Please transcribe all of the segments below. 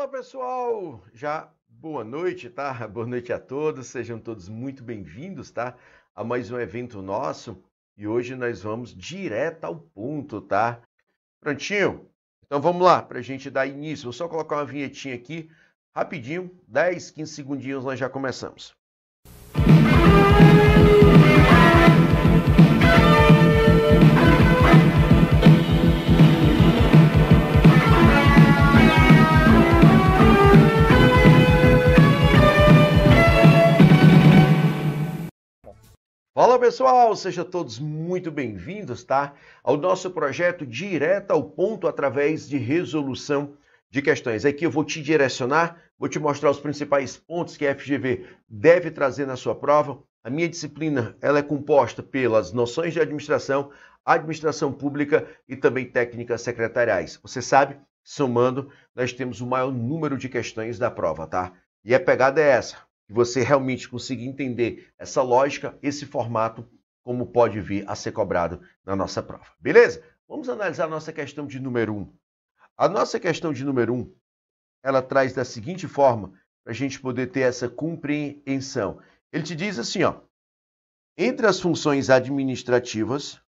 Fala pessoal, já boa noite, tá? Boa noite a todos, sejam todos muito bem-vindos, tá? A mais um evento nosso e hoje nós vamos direto ao ponto, tá? Prontinho? Então vamos lá, pra gente dar início. Vou só colocar uma vinhetinha aqui, rapidinho, 10, 15 segundinhos nós já começamos. Fala pessoal, sejam todos muito bem-vindos, tá? Ao nosso projeto direto ao ponto através de resolução de questões. Aqui eu vou te direcionar, vou te mostrar os principais pontos que a FGV deve trazer na sua prova. A minha disciplina ela é composta pelas noções de administração, administração pública e também técnicas secretariais. Você sabe, somando, nós temos o maior número de questões da prova, tá? E a pegada é essa. Que você realmente consiga entender essa lógica, esse formato, como pode vir a ser cobrado na nossa prova. Beleza? Vamos analisar a nossa questão de número 1. A nossa questão de número 1, ela traz da seguinte forma, para a gente poder ter essa compreensão. Ele te diz assim, ó, entre as funções administrativas,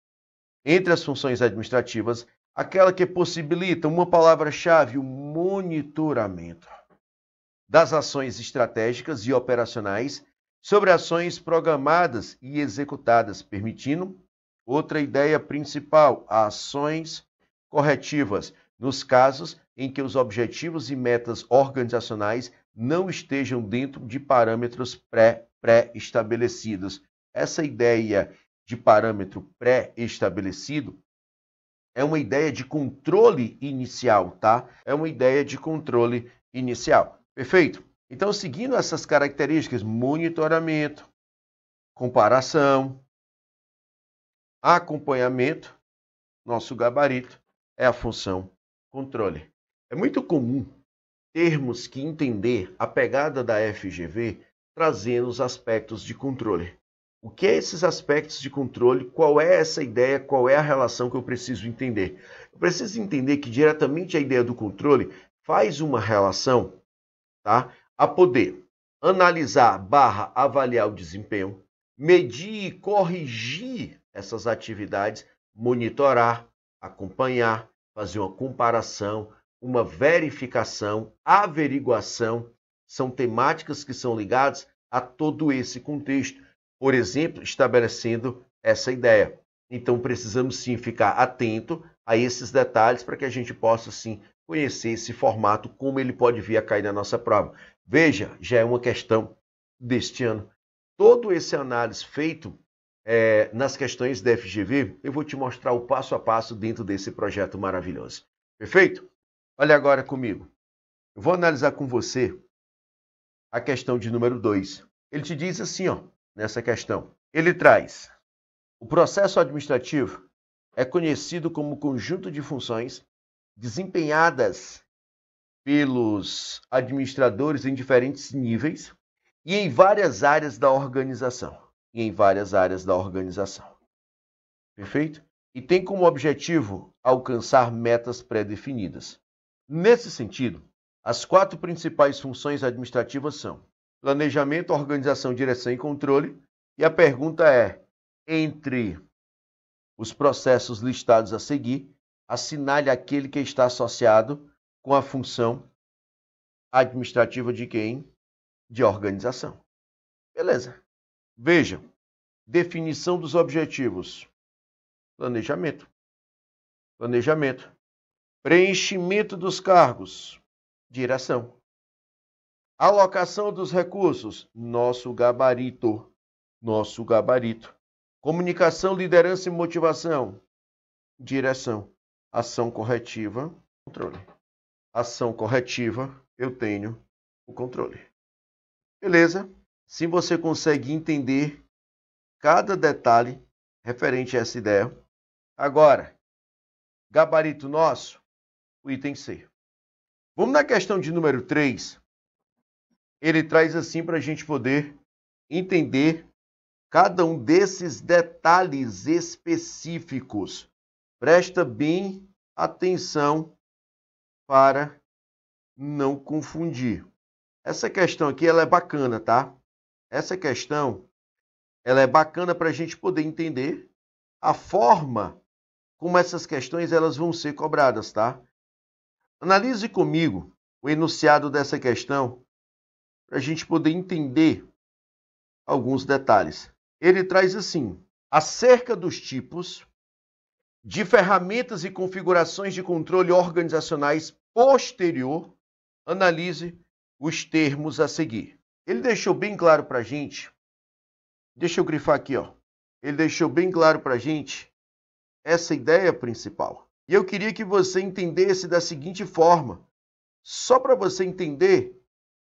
aquela que possibilita uma palavra-chave, o monitoramento das ações estratégicas e operacionais sobre ações programadas e executadas, permitindo outra ideia principal, ações corretivas, nos casos em que os objetivos e metas organizacionais não estejam dentro de parâmetros pré-estabelecidos. Essa ideia de parâmetro pré-estabelecido é uma ideia de controle inicial, tá? É uma ideia de controle inicial. Perfeito? Então, seguindo essas características, monitoramento, comparação, acompanhamento, nosso gabarito é a função controle. É muito comum termos que entender a pegada da FGV trazendo os aspectos de controle. O que é esses aspectos de controle? Qual é essa ideia? Qual é a relação que eu preciso entender? Eu preciso entender que diretamente a ideia do controle faz uma relação, tá? A poder analisar / avaliar o desempenho, medir e corrigir essas atividades, monitorar, acompanhar, fazer uma comparação, uma verificação, averiguação, são temáticas que são ligadas a todo esse contexto. Por exemplo, estabelecendo essa ideia. Então, precisamos sim ficar atento a esses detalhes para que a gente possa sim conhecer esse formato, como ele pode vir a cair na nossa prova. Veja, já é uma questão deste ano. Todo esse análise feito nas questões da FGV, eu vou te mostrar o passo a passo dentro desse projeto maravilhoso. Perfeito? Olha agora comigo. Eu vou analisar com você a questão de número 2. Ele te diz assim, ó, nessa questão. Ele traz: o processo administrativo é conhecido como conjunto de funções desempenhadas pelos administradores em diferentes níveis e em várias áreas da organização. Perfeito? E tem como objetivo alcançar metas pré-definidas. Nesse sentido, as 4 principais funções administrativas são planejamento, organização, direção e controle. E a pergunta é, entre os processos listados a seguir, assinale aquele que está associado com a função administrativa de quem? De organização. Beleza. Vejam, definição dos objetivos. Planejamento. Preenchimento dos cargos. Direção. Alocação dos recursos. Nosso gabarito. Comunicação, liderança e motivação. Direção. Ação corretiva. Controle. Ação corretiva, eu tenho o controle. Beleza? Se você consegue entender cada detalhe referente a essa ideia. Agora, gabarito nosso, o item C. Vamos na questão de número 3. Ele traz assim para a gente poder entender cada um desses detalhes específicos. Presta bem atenção para não confundir. Essa questão aqui ela é bacana, tá? Essa questão ela é bacana para a gente poder entender a forma como essas questões elas vão ser cobradas, tá? Analise comigo o enunciado dessa questão para a gente poder entender alguns detalhes. Ele traz assim: acerca dos tipos de ferramentas e configurações de controle organizacionais posterior, analise os termos a seguir. Ele deixou bem claro para a gente, deixa eu grifar aqui, ó. Ele deixou bem claro para a gente essa ideia principal. E eu queria que você entendesse da seguinte forma, só para você entender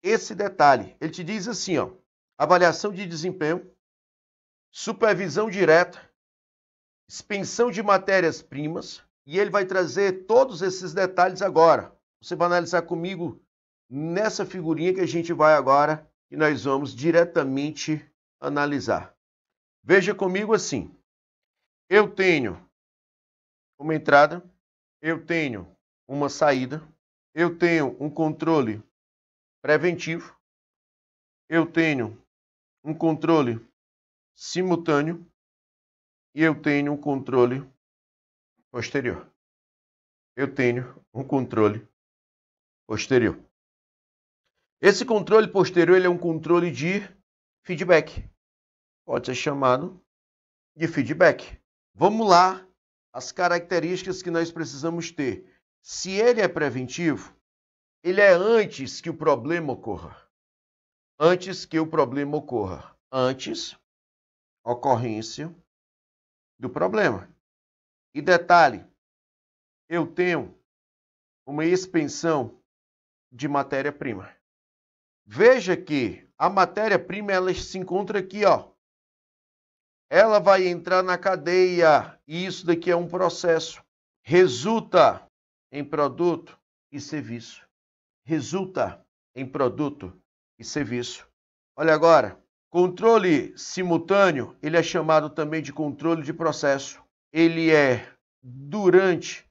esse detalhe. Ele te diz assim, ó: avaliação de desempenho, supervisão direta, expensão de matérias-primas, e ele vai trazer todos esses detalhes agora. Você vai analisar comigo nessa figurinha que a gente vai agora, e nós vamos diretamente analisar. Veja comigo assim: eu tenho uma entrada, eu tenho uma saída, eu tenho um controle preventivo, eu tenho um controle simultâneo e eu tenho um controle posterior. Eu tenho um controle posterior. Esse controle posterior ele é um controle de feedback. Pode ser chamado de feedback. Vamos lá, as características que nós precisamos ter. Se ele é preventivo, ele é antes que o problema ocorra. Antes que o problema ocorra. Antes, ocorrência do problema. E detalhe, eu tenho uma expensão de matéria-prima. Veja que a matéria-prima ela se encontra aqui, ó. Ela vai entrar na cadeia e isso daqui é um processo. Resulta em produto e serviço. Resulta em produto e serviço. Olha agora, controle simultâneo, ele é chamado também de controle de processo. Ele é durante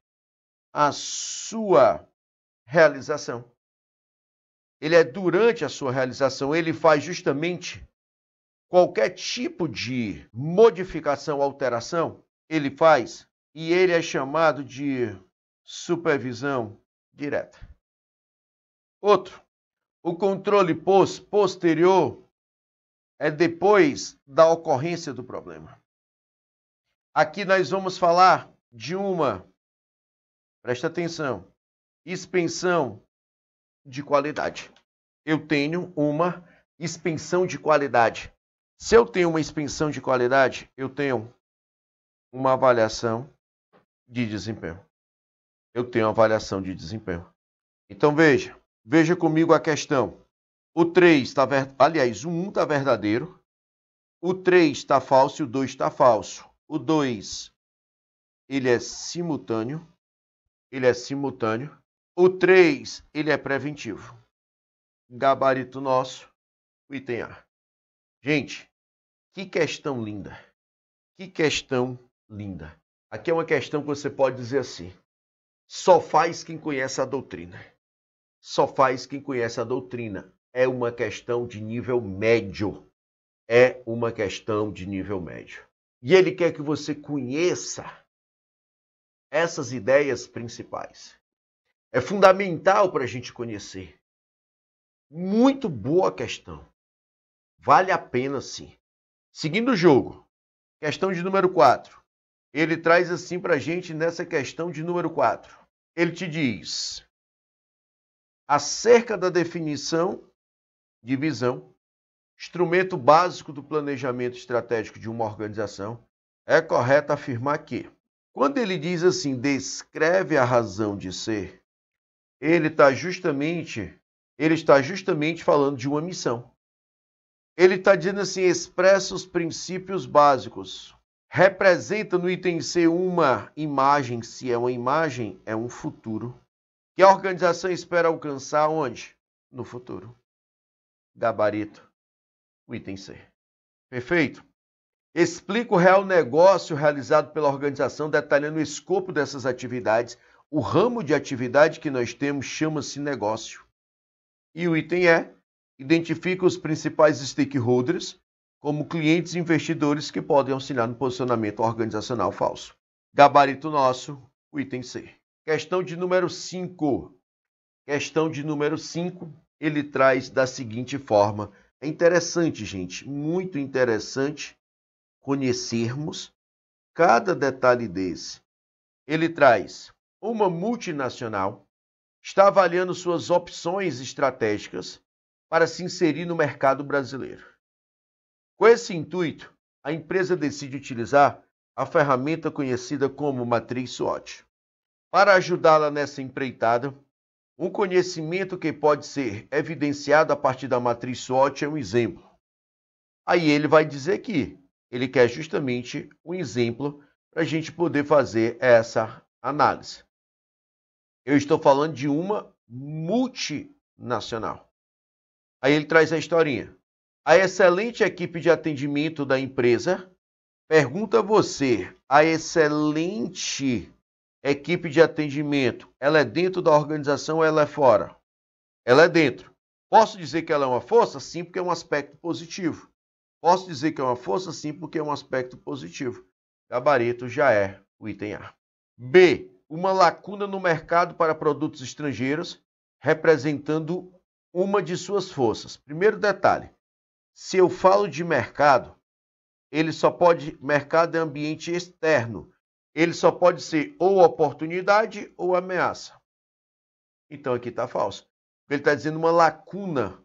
a sua realização. Ele é durante a sua realização, ele faz justamente qualquer tipo de modificação, alteração, ele faz, e ele é chamado de supervisão direta. Outro, o controle posterior é depois da ocorrência do problema. Aqui nós vamos falar de uma, presta atenção, expensão de qualidade. Eu tenho uma expensão de qualidade. Se eu tenho uma expensão de qualidade, eu tenho uma avaliação de desempenho. Eu tenho uma avaliação de desempenho. Então veja comigo a questão. O 3 está, aliás, o 1 está verdadeiro, o 3 está falso e o 2 está falso. O 2, ele é simultâneo, O 3, ele é preventivo. Gabarito nosso, o item A. Gente, que questão linda. Que questão linda. Aqui é uma questão que você pode dizer assim: só faz quem conhece a doutrina. Só faz quem conhece a doutrina. É uma questão de nível médio. É uma questão de nível médio. E ele quer que você conheça essas ideias principais. É fundamental para a gente conhecer. Muito boa questão. Vale a pena, sim. Seguindo o jogo, questão de número 4. Ele traz assim para a gente nessa questão de número 4. Ele te diz: acerca da definição de visão, instrumento básico do planejamento estratégico de uma organização, é correto afirmar que, quando ele diz assim, descreve a razão de ser, ele está justamente falando de uma missão. Ele está dizendo assim, expressa os princípios básicos. Representa no item C uma imagem, se é uma imagem, é um futuro. Que a organização espera alcançar onde? No futuro. Gabarito, o item C. Perfeito? Explica o real negócio realizado pela organização, detalhando o escopo dessas atividades, O ramo de atividade que nós temos chama-se negócio. E o item E identifica os principais stakeholders como clientes e investidores que podem auxiliar no posicionamento organizacional falso. Gabarito nosso, o item C. Questão de número 5. Questão de número 5, ele traz da seguinte forma. É interessante, gente, muito interessante conhecermos cada detalhe desse. Ele traz uma multinacional, está avaliando suas opções estratégicas para se inserir no mercado brasileiro. Com esse intuito, a empresa decide utilizar a ferramenta conhecida como matriz SWOT. Para ajudá-la nessa empreitada, um conhecimento que pode ser evidenciado a partir da matriz SWOT é um exemplo. Aí ele vai dizer que ele quer justamente um exemplo para a gente poder fazer essa análise. Eu estou falando de uma multinacional. Aí ele traz a historinha. A excelente equipe de atendimento da empresa pergunta a você, a excelente equipe de atendimento, ela é dentro da organização ou ela é fora? Ela é dentro. Posso dizer que ela é uma força? Sim, porque é um aspecto positivo. Posso dizer que é uma força? Sim, porque é um aspecto positivo. Gabarito já é o item A. B. Uma lacuna no mercado para produtos estrangeiros, representando uma de suas forças. Primeiro detalhe, se eu falo de mercado, ele só pode, mercado é ambiente externo, ele só pode ser ou oportunidade ou ameaça. Então aqui está falso. Ele está dizendo uma lacuna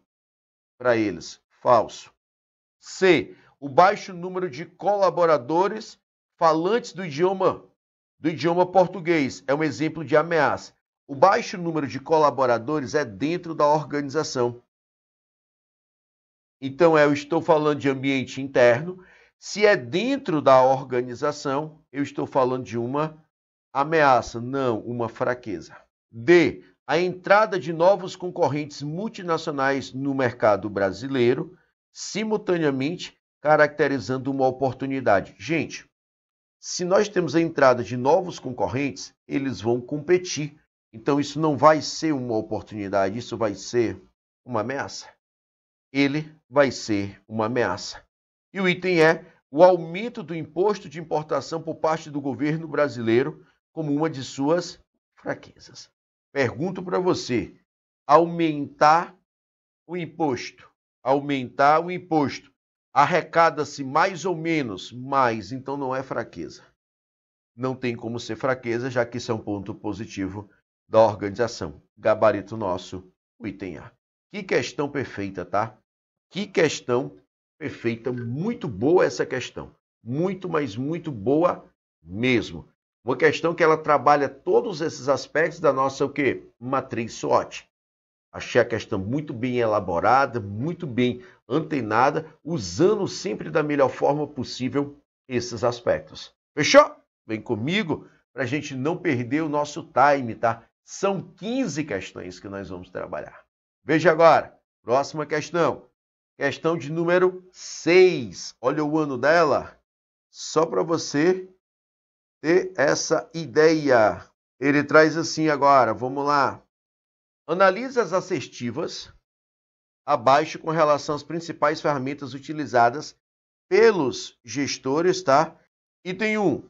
para eles. Falso. C. O baixo número de colaboradores falantes do idioma português é um exemplo de ameaça. O baixo número de colaboradores é dentro da organização. Então, eu estou falando de ambiente interno. Se é dentro da organização, eu estou falando de uma ameaça, não uma fraqueza. D. A entrada de novos concorrentes multinacionais no mercado brasileiro, simultaneamente caracterizando uma oportunidade. Gente, se nós temos a entrada de novos concorrentes, eles vão competir. Então, isso não vai ser uma oportunidade, isso vai ser uma ameaça. Ele vai ser uma ameaça. E o item é o aumento do imposto de importação por parte do governo brasileiro como uma de suas fraquezas. Pergunto para você, aumentar o imposto, arrecada-se mais ou menos, mas então não é fraqueza. Não tem como ser fraqueza, já que isso é um ponto positivo da organização. Gabarito nosso, o item A. Que questão perfeita, tá? Que questão perfeita, muito boa essa questão. Muito, mas muito boa mesmo. Uma questão que ela trabalha todos esses aspectos da nossa o quê? Matriz SWOT. Achei a questão muito bem elaborada, muito bem antenada, usando sempre da melhor forma possível esses aspectos. Fechou? Vem comigo para a gente não perder o nosso time, tá? São 15 questões que nós vamos trabalhar. Veja agora, próxima questão. Questão de número 6. Olha o ano dela, só para você ter essa ideia. Ele traz assim agora, vamos lá. Analise as assertivas abaixo com relação às principais ferramentas utilizadas pelos gestores, tá? Item 1.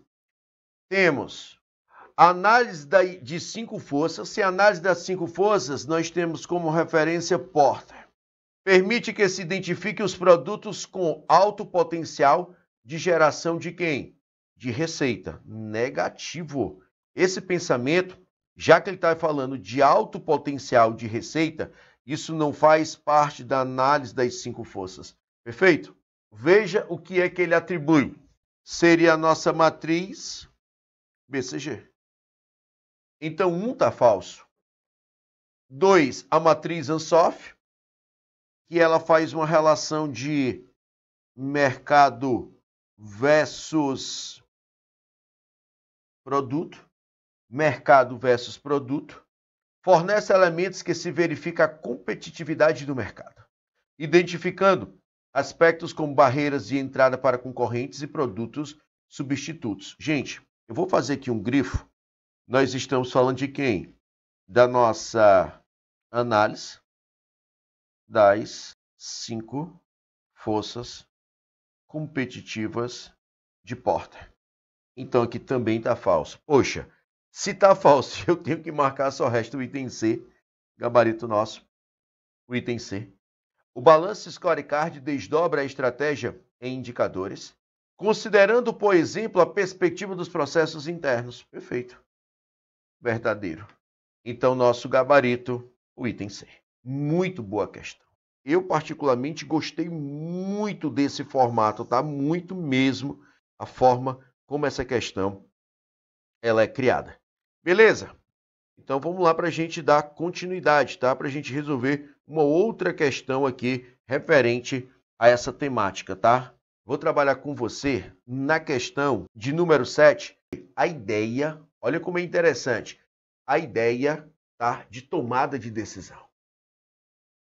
Temos a análise de 5 forças. Se a análise das 5 forças, nós temos como referência Porter. Permite que se identifique os produtos com alto potencial de geração de quem? De receita. Negativo. Esse pensamento, já que ele está falando de alto potencial de receita, isso não faz parte da análise das 5 forças. Perfeito? Veja o que é que ele atribui. Seria a nossa matriz BCG. Então, 1 está falso. 2, a matriz Ansoff, que ela faz uma relação de mercado versus produto. Mercado versus produto. Fornece elementos que se verifica a competitividade do mercado, identificando aspectos como barreiras de entrada para concorrentes e produtos substitutos. Gente, eu vou fazer aqui um grifo Nós estamos falando de quem? Da nossa análise das 5 forças competitivas de Porter. Então aqui também está falso. Poxa, se está falso, eu tenho que marcar só o resto do item C, gabarito nosso, o item C. O Balance Scorecard desdobra a estratégia em indicadores, considerando, por exemplo, a perspectiva dos processos internos. Perfeito. Verdadeiro. Então, nosso gabarito, o item C. Muito boa questão. Eu, particularmente, gostei muito desse formato, tá? Muito mesmo a forma como essa questão ela é criada. Beleza? Então, vamos lá para a gente dar continuidade, tá? Para a gente resolver uma outra questão aqui referente a essa temática, tá? Vou trabalhar com você na questão de número 7. A ideia, olha como é interessante, a ideia, tá, de tomada de decisão.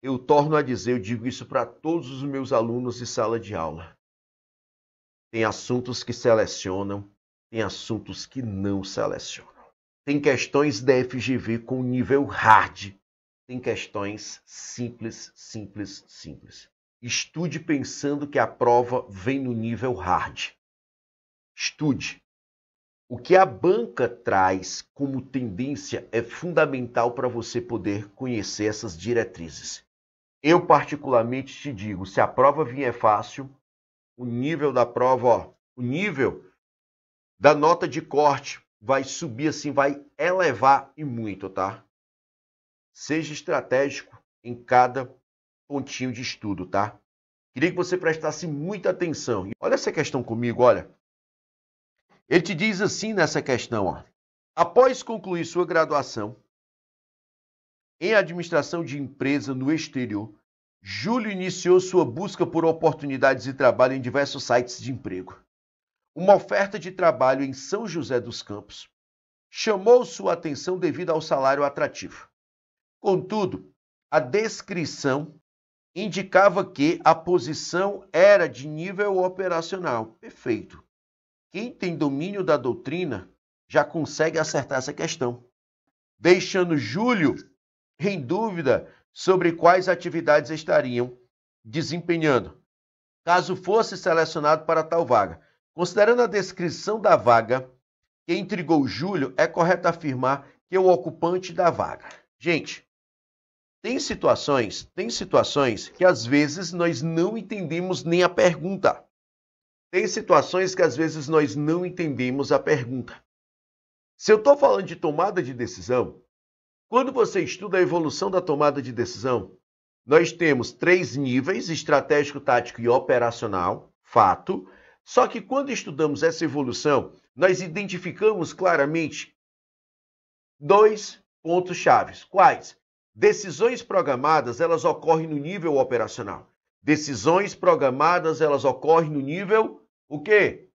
Eu torno a dizer, eu digo isso para todos os meus alunos de sala de aula. Tem assuntos que selecionam, tem assuntos que não selecionam. Tem questões da FGV com nível hard. Tem questões simples, simples, simples. Estude pensando que a prova vem no nível hard. Estude. O que a banca traz como tendência é fundamental para você poder conhecer essas diretrizes. Eu, particularmente, te digo, se a prova vier fácil, o nível da prova, ó, o nível da nota de corte vai subir assim, vai elevar e muito, tá? Seja estratégico em cada pontinho de estudo, tá? Queria que você prestasse muita atenção. Olha essa questão comigo, olha. Ele te diz assim nessa questão, ó. Após concluir sua graduação em administração de empresa no exterior, Júlio iniciou sua busca por oportunidades de trabalho em diversos sites de emprego. Uma oferta de trabalho em São José dos Campos chamou sua atenção devido ao salário atrativo. Contudo, a descrição indicava que a posição era de nível operacional. Perfeito. Quem tem domínio da doutrina já consegue acertar essa questão, deixando Júlio em dúvida sobre quais atividades estariam desempenhando, caso fosse selecionado para tal vaga. Considerando a descrição da vaga que intrigou Júlio, é correto afirmar que é o ocupante da vaga. Gente, tem situações que às vezes nós não entendemos nem a pergunta. Tem situações que às vezes nós não entendemos a pergunta. Se eu estou falando de tomada de decisão, quando você estuda a evolução da tomada de decisão, nós temos 3 níveis, estratégico, tático e operacional, fato. Só que quando estudamos essa evolução, nós identificamos claramente 2 pontos chaves. Quais? Decisões programadas, elas ocorrem no nível operacional. Decisões programadas, elas ocorrem no nível, o quê?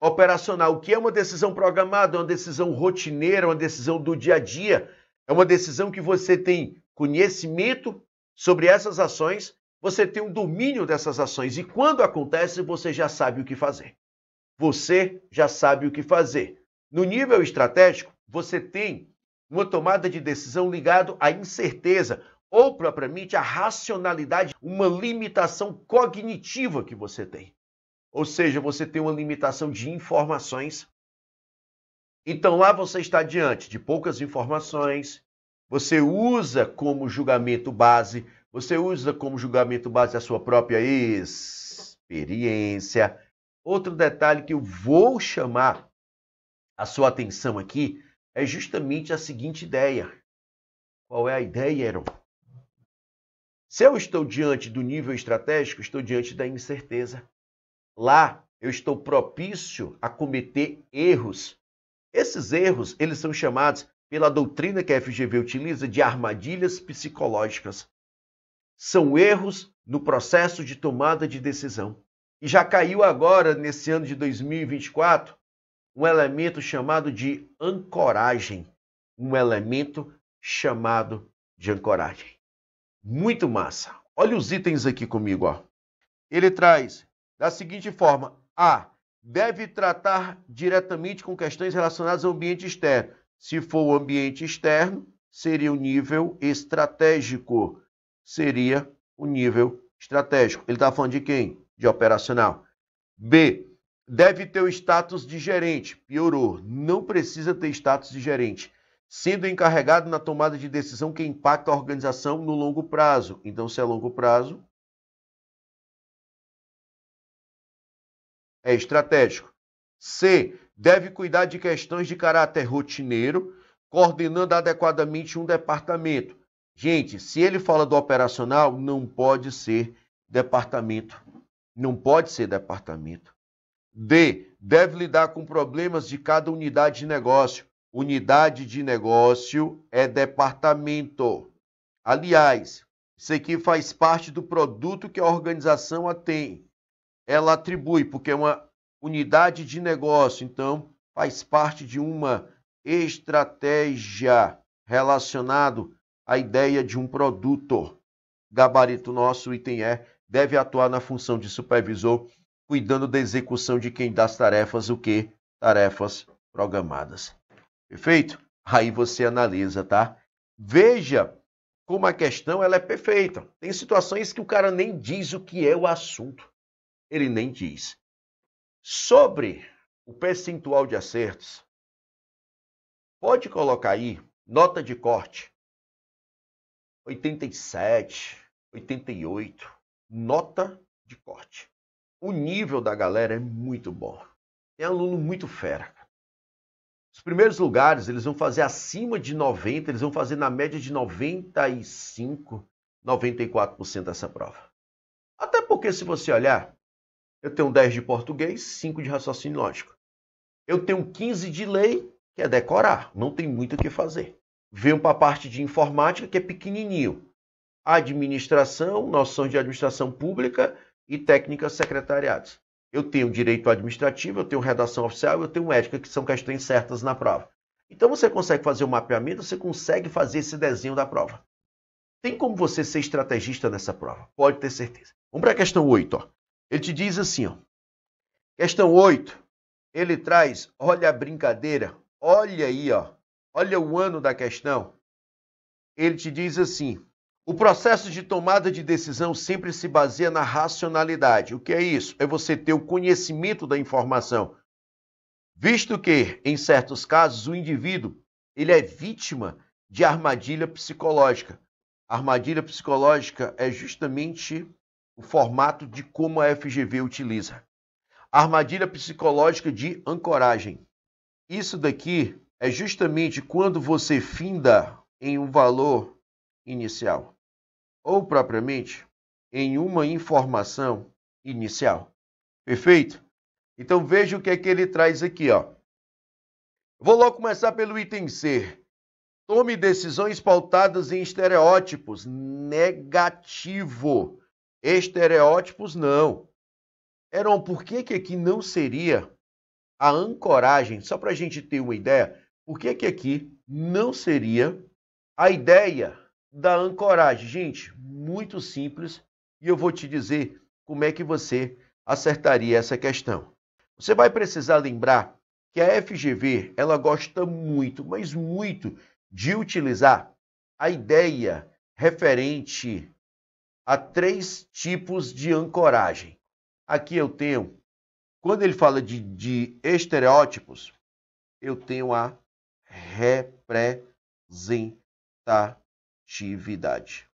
Operacional. O que é uma decisão programada? É uma decisão rotineira, uma decisão do dia a dia. É uma decisão que você tem conhecimento sobre essas ações, você tem um domínio dessas ações. E quando acontece, você já sabe o que fazer. Você já sabe o que fazer. No nível estratégico, você tem uma tomada de decisão ligada à incerteza ou propriamente à racionalidade, uma limitação cognitiva que você tem. Ou seja, você tem uma limitação de informações. Então lá você está diante de poucas informações, você usa como julgamento base, a sua própria experiência. Outro detalhe que eu vou chamar a sua atenção aqui é justamente a seguinte ideia. Qual é a ideia, Heron? Se eu estou diante do nível estratégico, estou diante da incerteza. Lá, eu estou propício a cometer erros. Esses erros, eles são chamados, pela doutrina que a FGV utiliza, de armadilhas psicológicas. São erros no processo de tomada de decisão. E já caiu agora, nesse ano de 2024, um elemento chamado de ancoragem. Muito massa. Olha os itens aqui comigo, ó. Ele traz da seguinte forma: A. Deve tratar diretamente com questões relacionadas ao ambiente externo. Se for o ambiente externo, seria o nível estratégico. Seria o nível estratégico. Ele está falando de quem? De operacional. B. Deve ter o status de gerente. Piorou. Não precisa ter status de gerente. Sendo encarregado na tomada de decisão que impacta a organização no longo prazo. Então, se é longo prazo, é estratégico. C. Deve cuidar de questões de caráter rotineiro, coordenando adequadamente um departamento. Gente, se ele fala do operacional, não pode ser departamento. Não pode ser departamento. D. Deve lidar com problemas de cada unidade de negócio. Unidade de negócio é departamento. Aliás, isso aqui faz parte do produto que a organização tem. Ela atribui, porque é uma unidade de negócio, então faz parte de uma estratégia relacionado à ideia de um produto. Gabarito nosso, item E, deve atuar na função de supervisor, cuidando da execução de quem dá as tarefas, o que? Tarefas programadas. Perfeito? Aí você analisa, tá? Veja como a questão ela é perfeita. Tem situações que o cara nem diz o que é o assunto. Ele nem diz. Sobre o percentual de acertos, pode colocar aí nota de corte 87, 88, nota de corte. O nível da galera é muito bom. É aluno muito fera. Os primeiros lugares, eles vão fazer acima de 90, eles vão fazer na média de 95, 94% dessa prova. Até porque, se você olhar, eu tenho 10 de português, 5 de raciocínio lógico. Eu tenho 15 de lei, que é decorar, não tem muito o que fazer. Venho para a parte de informática, que é pequenininho. Administração, noção de administração pública e técnicas secretariadas. Eu tenho direito administrativo, eu tenho redação oficial, eu tenho ética, que são questões certas na prova. Então você consegue fazer o mapeamento, você consegue fazer esse desenho da prova. Tem como você ser estrategista nessa prova, pode ter certeza. Vamos para a questão 8. Ó. Ele te diz assim, ó. Questão 8, ele traz, olha a brincadeira, olha aí, ó, olha o ano da questão. Ele te diz assim, o processo de tomada de decisão sempre se baseia na racionalidade. O que é isso? É você ter o conhecimento da informação. Visto que, em certos casos, o indivíduo ele é vítima de armadilha psicológica. A armadilha psicológica é justamente o formato de como a FGV utiliza. Armadilha psicológica de ancoragem. Isso daqui é justamente quando você finda em um valor inicial, ou propriamente em uma informação inicial. Perfeito? Então veja o que é que ele traz aqui, ó. Vou logo começar pelo item C. Tome decisões pautadas em estereótipos. Negativo. Estereótipos não. Heron, por que aqui não seria a ancoragem? Só para a gente ter uma ideia, por que aqui não seria a ideia da ancoragem? Gente, muito simples, e eu vou te dizer como é que você acertaria essa questão. Você vai precisar lembrar que a FGV, ela gosta muito, mas muito, de utilizar a ideia referente a 3 tipos de ancoragem. Aqui eu tenho, quando ele fala de estereótipos, eu tenho a representatividade.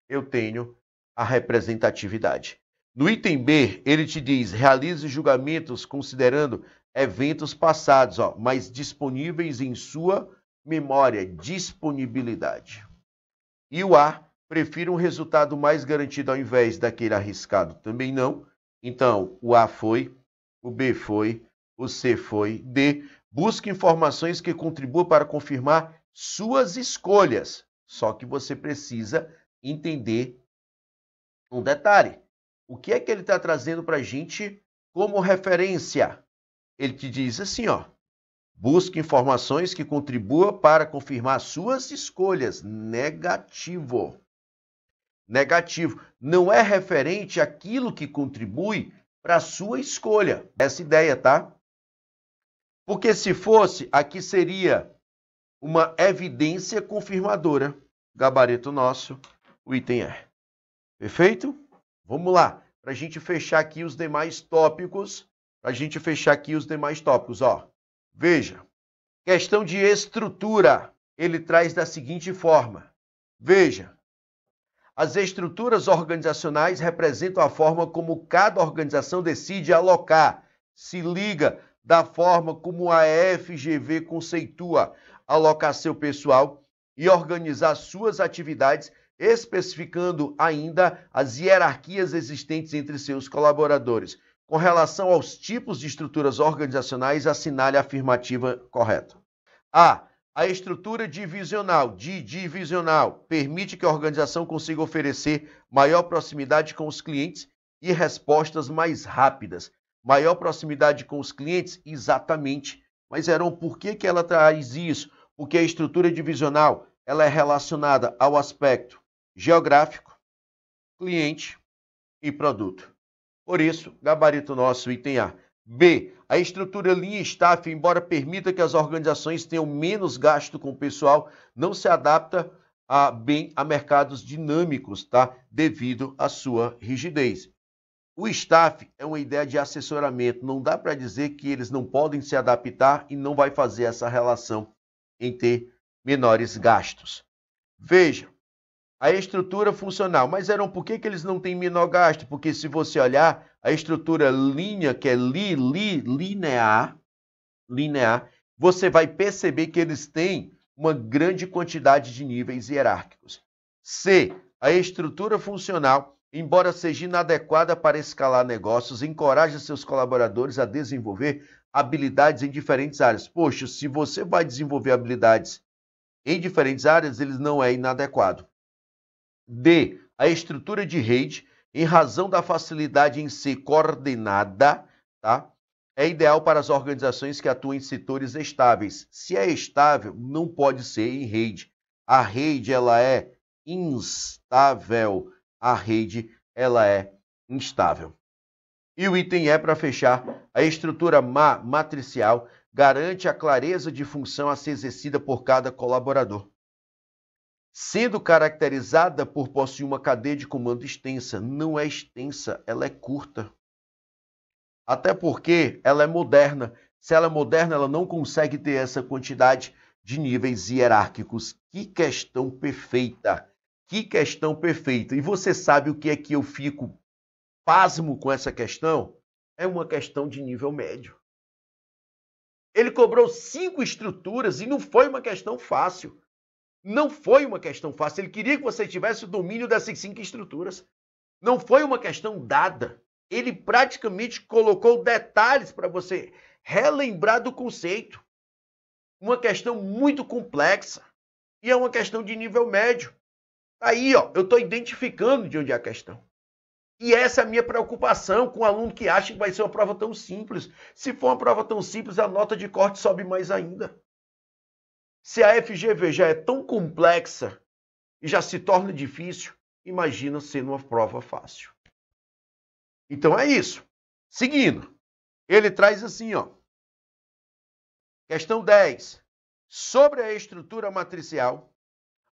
Eu tenho a representatividade. No item B, ele te diz, realize julgamentos considerando eventos passados, ó, mas disponíveis em sua memória, disponibilidade. E o A, prefira um resultado mais garantido ao invés daquele arriscado. Também não. Então, o A foi, o B foi, o C foi. D, busque informações que contribuam para confirmar suas escolhas. Só que você precisa entender um detalhe. O que é que ele está trazendo para a gente como referência? Ele te diz assim, ó. Busque informações que contribuam para confirmar suas escolhas. Negativo. Negativo. Não é referente àquilo que contribui para a sua escolha. Essa ideia, tá? Porque se fosse, aqui seria uma evidência confirmadora. Gabarito nosso, o item E. Perfeito? Vamos lá, para a gente fechar aqui os demais tópicos. Ó. Veja, questão de estrutura, ele traz da seguinte forma. Veja, as estruturas organizacionais representam a forma como cada organização decide alocar, se liga da forma como a FGV conceitua alocar seu pessoal e organizar suas atividades, especificando ainda as hierarquias existentes entre seus colaboradores. Com relação aos tipos de estruturas organizacionais, assinale a afirmativa correta. A estrutura divisional, permite que a organização consiga oferecer maior proximidade com os clientes e respostas mais rápidas. Maior proximidade com os clientes? Exatamente. Mas, Heron, por que ela traz isso? Porque a estrutura divisional ela é relacionada ao aspecto geográfico, cliente e produto. Por isso, gabarito nosso, item A. B. A estrutura linha staff, embora permita que as organizações tenham menos gasto com o pessoal, não se adapta bem a mercados dinâmicos, tá? Devido à sua rigidez. O staff é uma ideia de assessoramento. Não dá para dizer que eles não podem se adaptar e não vai fazer essa relação em ter menores gastos. Veja, a estrutura funcional. Mas, Heron, por que eles não têm menor gasto? Porque se você olhar, a estrutura linha, que é linear, você vai perceber que eles têm uma grande quantidade de níveis hierárquicos. C. A estrutura funcional, embora seja inadequada para escalar negócios, encoraja seus colaboradores a desenvolver habilidades em diferentes áreas. Poxa, se você vai desenvolver habilidades em diferentes áreas, ele não é inadequado. D. A estrutura de rede, em razão da facilidade em ser coordenada, tá? É ideal para as organizações que atuam em setores estáveis. Se é estável, não pode ser em rede. A rede, ela é instável. E o item E, para fechar, a estrutura matricial garante a clareza de função a ser exercida por cada colaborador, sendo caracterizada por possuir uma cadeia de comando extensa. Não é extensa, ela é curta. Até porque ela é moderna. Se ela é moderna, ela não consegue ter essa quantidade de níveis hierárquicos. Que questão perfeita! E você sabe o que é que eu fico pasmo com essa questão? É uma questão de nível médio. Ele cobrou 5 estruturas e não foi uma questão fácil. Ele queria que você tivesse o domínio dessas 5 estruturas. Não foi uma questão dada. Ele praticamente colocou detalhes para você relembrar do conceito. Uma questão muito complexa. E é uma questão de nível médio. Aí, ó, eu estou identificando de onde é a questão. E essa é a minha preocupação com o aluno que acha que vai ser uma prova tão simples. Se for uma prova tão simples, a nota de corte sobe mais ainda. Se a FGV já é tão complexa e já se torna difícil, imagina sendo uma prova fácil. Então é isso. Seguindo, ele traz assim, ó. Questão 10. Sobre a estrutura matricial,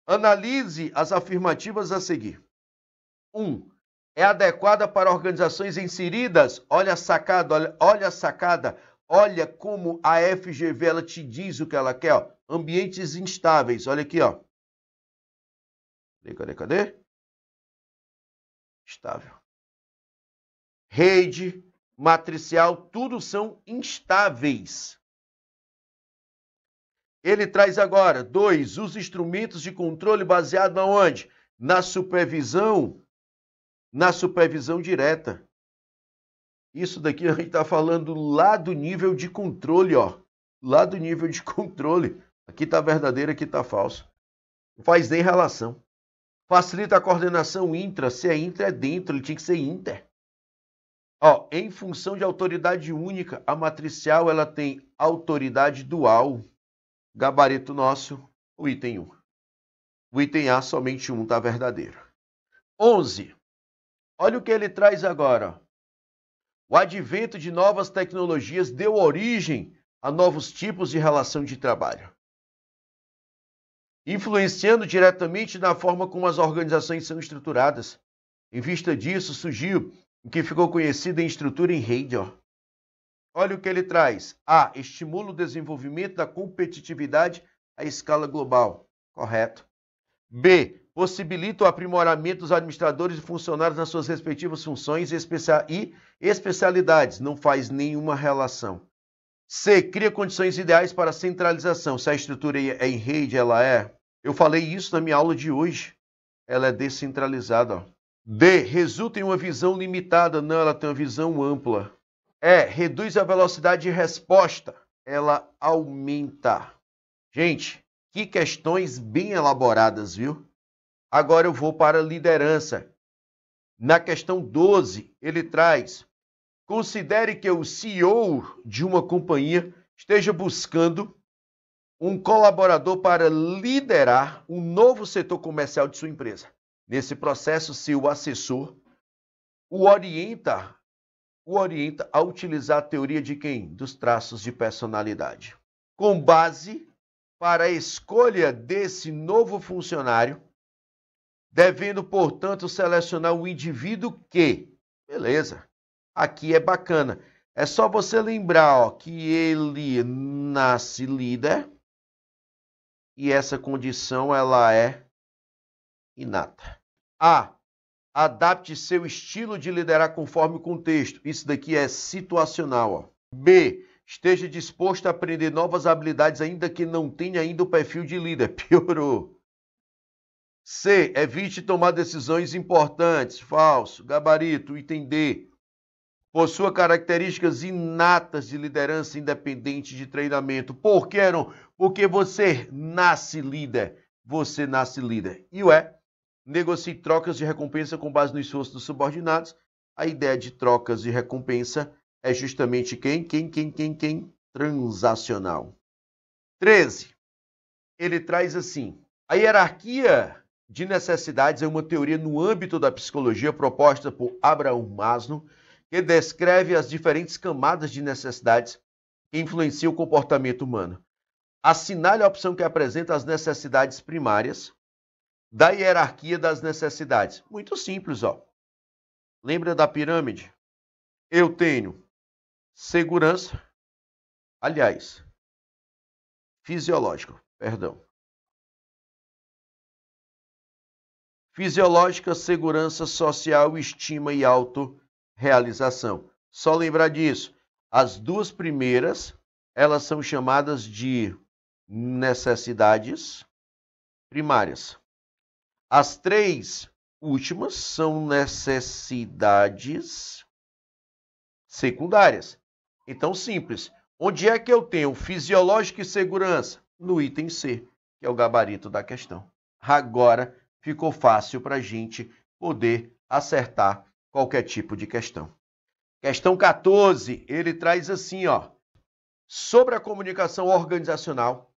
analise as afirmativas a seguir. 1. É adequada para organizações inseridas? Olha a sacada, olha como a FGV ela te diz o que ela quer, ó. Ambientes instáveis, olha aqui, ó. Cadê? Estável. Rede, matricial, tudo são instáveis. Ele traz agora, 2, os instrumentos de controle baseado aonde? Na supervisão direta. Isso daqui a gente está falando lá do nível de controle, ó. Lá do nível de controle. Aqui está verdadeiro, aqui está falso. Não faz nem relação. Facilita a coordenação intra. Se é intra, é dentro. Ele tinha que ser inter. Ó, em função de autoridade única, a matricial ela tem autoridade dual. Gabarito nosso, o item 1. O item A, somente 1 está verdadeiro. 11. Olha o que ele traz agora. O advento de novas tecnologias deu origem a novos tipos de relação de trabalho, influenciando diretamente na forma como as organizações são estruturadas. Em vista disso, surgiu o que ficou conhecido em estrutura em rede. Olha o que ele traz. A. Estimula o desenvolvimento da competitividade à escala global. Correto. B. Possibilita o aprimoramento dos administradores e funcionários nas suas respectivas funções e especialidades. Não faz nenhuma relação. C. Cria condições ideais para a centralização. Se a estrutura é em rede, ela é. Eu falei isso na minha aula de hoje. Ela é descentralizada. D. Resulta em uma visão limitada. Não, ela tem uma visão ampla. E. Reduz a velocidade de resposta. Ela aumenta. Gente, que questões bem elaboradas, viu? Agora eu vou para a liderança. Na questão 12, ele traz: considere que o CEO de uma companhia esteja buscando um colaborador para liderar um novo setor comercial de sua empresa. Nesse processo, seu assessor o orienta a utilizar a teoria de quem? Dos traços de personalidade. Com base para a escolha desse novo funcionário, devendo, portanto, selecionar um indivíduo que, beleza, aqui é bacana, é só você lembrar que ele nasce líder e essa condição ela é inata. A. Adapte seu estilo de liderar conforme o contexto. Isso daqui é situacional. B. Esteja disposto a aprender novas habilidades ainda que não tenha ainda o perfil de líder. Piorou. C. Evite tomar decisões importantes. Falso. Gabarito. Item D. Possua características inatas de liderança independente de treinamento. Por que, Aaron? Porque você nasce líder. Você nasce líder. E o E. Negocie trocas de recompensa com base no esforço dos subordinados. A ideia de trocas de recompensa é justamente quem? Transacional. 13. Ele traz assim: a hierarquia de necessidades é uma teoria no âmbito da psicologia proposta por Abraham Maslow, que descreve as diferentes camadas de necessidades que influenciam o comportamento humano. Assinale a opção que apresenta as necessidades primárias da hierarquia das necessidades. Muito simples, ó. Lembra da pirâmide? Eu tenho segurança, aliás, fisiológica, segurança social, estima e autorrealização. Só lembrar disso. As duas primeiras, elas são chamadas de necessidades primárias. As três últimas são necessidades secundárias. Então, simples. Onde é que eu tenho fisiológica e segurança? No item C, que é o gabarito da questão. Agora ficou fácil para a gente poder acertar qualquer tipo de questão. Questão 14, ele traz assim, ó. Sobre a comunicação organizacional,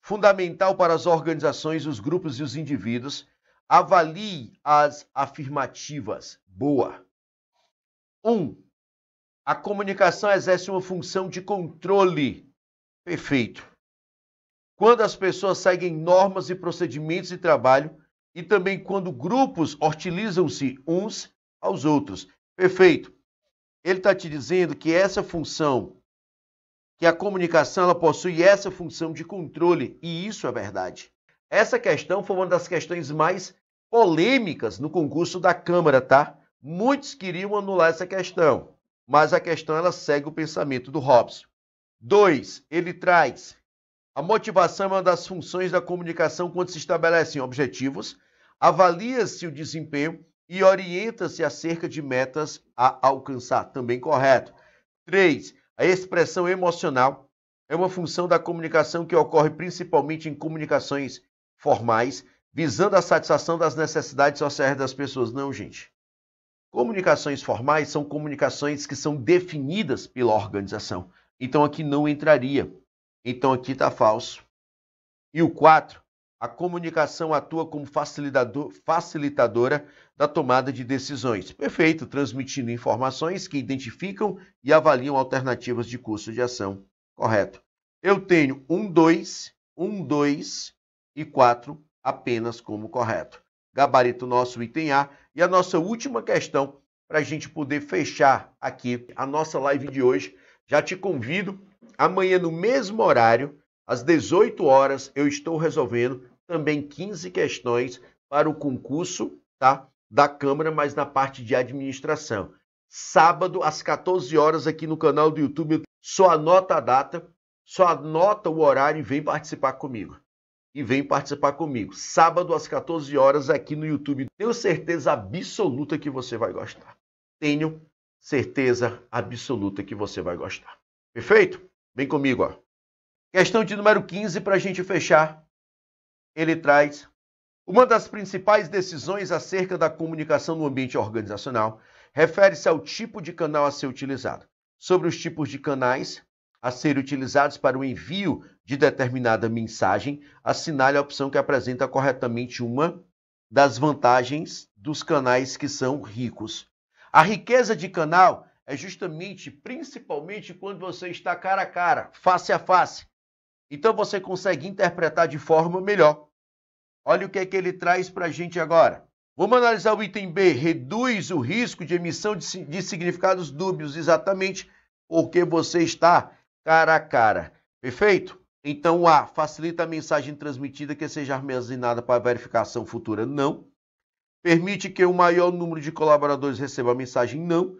fundamental para as organizações, os grupos e os indivíduos, avalie as afirmativas. Boa. 1. A comunicação exerce uma função de controle. Perfeito. Quando as pessoas seguem normas e procedimentos de trabalho e também quando grupos hostilizam-se uns aos outros. Perfeito. Ele está te dizendo que essa função, que a comunicação ela possui essa função de controle, e isso é verdade. Essa questão foi uma das questões mais polêmicas no concurso da Câmara, tá? Muitos queriam anular essa questão, mas a questão ela segue o pensamento do Hobbes. 2, ele traz: a motivação é uma das funções da comunicação quando se estabelecem objetivos, avalia-se o desempenho e orienta-se acerca de metas a alcançar. Também correto. 3, a expressão emocional é uma função da comunicação que ocorre principalmente em comunicações formais, visando a satisfação das necessidades sociais das pessoas. Não, gente. Comunicações formais são comunicações que são definidas pela organização. Então aqui não entraria. Então aqui está falso. E o 4, a comunicação atua como facilitadora da tomada de decisões. Perfeito, transmitindo informações que identificam e avaliam alternativas de curso de ação. Correto. eu tenho 1, 2, 1, 2 e 4 apenas como correto. Gabarito nosso item A. E a nossa última questão, para a gente poder fechar aqui a nossa live de hoje. Já te convido, amanhã no mesmo horário, às 18 horas, eu estou resolvendo também 15 questões para o concurso, tá, da Câmara, mas na parte de administração. Sábado, às 14 horas, aqui no canal do YouTube, só anota a data, só anota o horário e vem participar comigo. Sábado, às 14 horas, aqui no YouTube. Tenho certeza absoluta que você vai gostar. Tenho certeza absoluta que você vai gostar. Perfeito? Vem comigo, ó. Questão de número 15, para a gente fechar. Ele traz: uma das principais decisões acerca da comunicação no ambiente organizacional refere-se ao tipo de canal a ser utilizado. Sobre os tipos de canais a serem utilizados para o envio de determinada mensagem, assinale a opção que apresenta corretamente uma das vantagens dos canais que são ricos. A riqueza de canal é justamente, principalmente, quando você está cara a cara, face a face. Então você consegue interpretar de forma melhor. Olha o que é que ele traz para a gente agora. Vamos analisar o item B. Reduz o risco de emissão de significados dúbios, exatamente porque você está cara a cara. Perfeito? Então o A, facilita a mensagem transmitida que seja armazenada para verificação futura? Não. Permite que o maior número de colaboradores receba a mensagem? Não.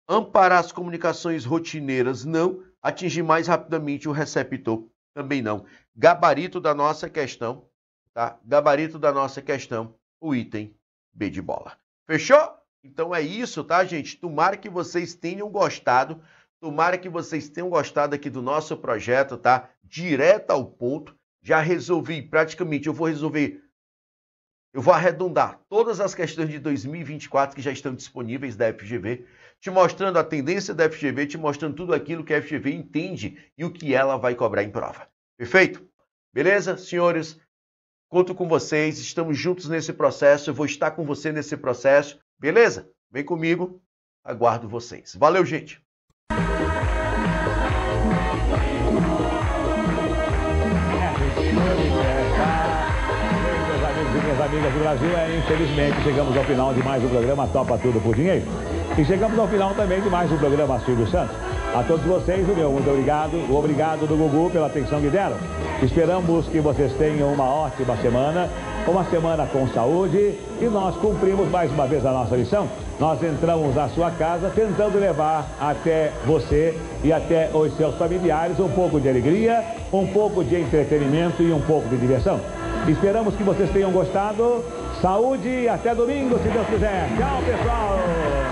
Amparar as comunicações rotineiras? Não. Atingir mais rapidamente o receptor? Também não. Gabarito da nossa questão, tá? Gabarito da nossa questão, o item B de bola. Fechou? Então é isso, tá, gente? Tomara que vocês tenham gostado. Tomara que vocês tenham gostado aqui do nosso projeto, tá? Direto ao ponto. Já resolvi praticamente, eu vou arredondar todas as questões de 2024 que já estão disponíveis da FGV, te mostrando a tendência da FGV, te mostrando tudo aquilo que a FGV entende e o que ela vai cobrar em prova. Perfeito? Beleza, senhores? Conto com vocês, estamos juntos nesse processo, eu vou estar com você nesse processo. Beleza? Vem comigo, aguardo vocês. Valeu, gente! Minhas amigas do Brasil, infelizmente chegamos ao final de mais um programa Topa Tudo por Dinheiro. E chegamos ao final também de mais um programa Silvio Santos. A todos vocês, o meu muito obrigado. O obrigado do Gugu pela atenção que deram. Esperamos que vocês tenham uma ótima semana com saúde, e nós cumprimos mais uma vez a nossa lição. Nós entramos na sua casa tentando levar até você e até os seus familiares um pouco de alegria, um pouco de entretenimento e um pouco de diversão. Esperamos que vocês tenham gostado. Saúde e até domingo, se Deus quiser. Tchau, pessoal!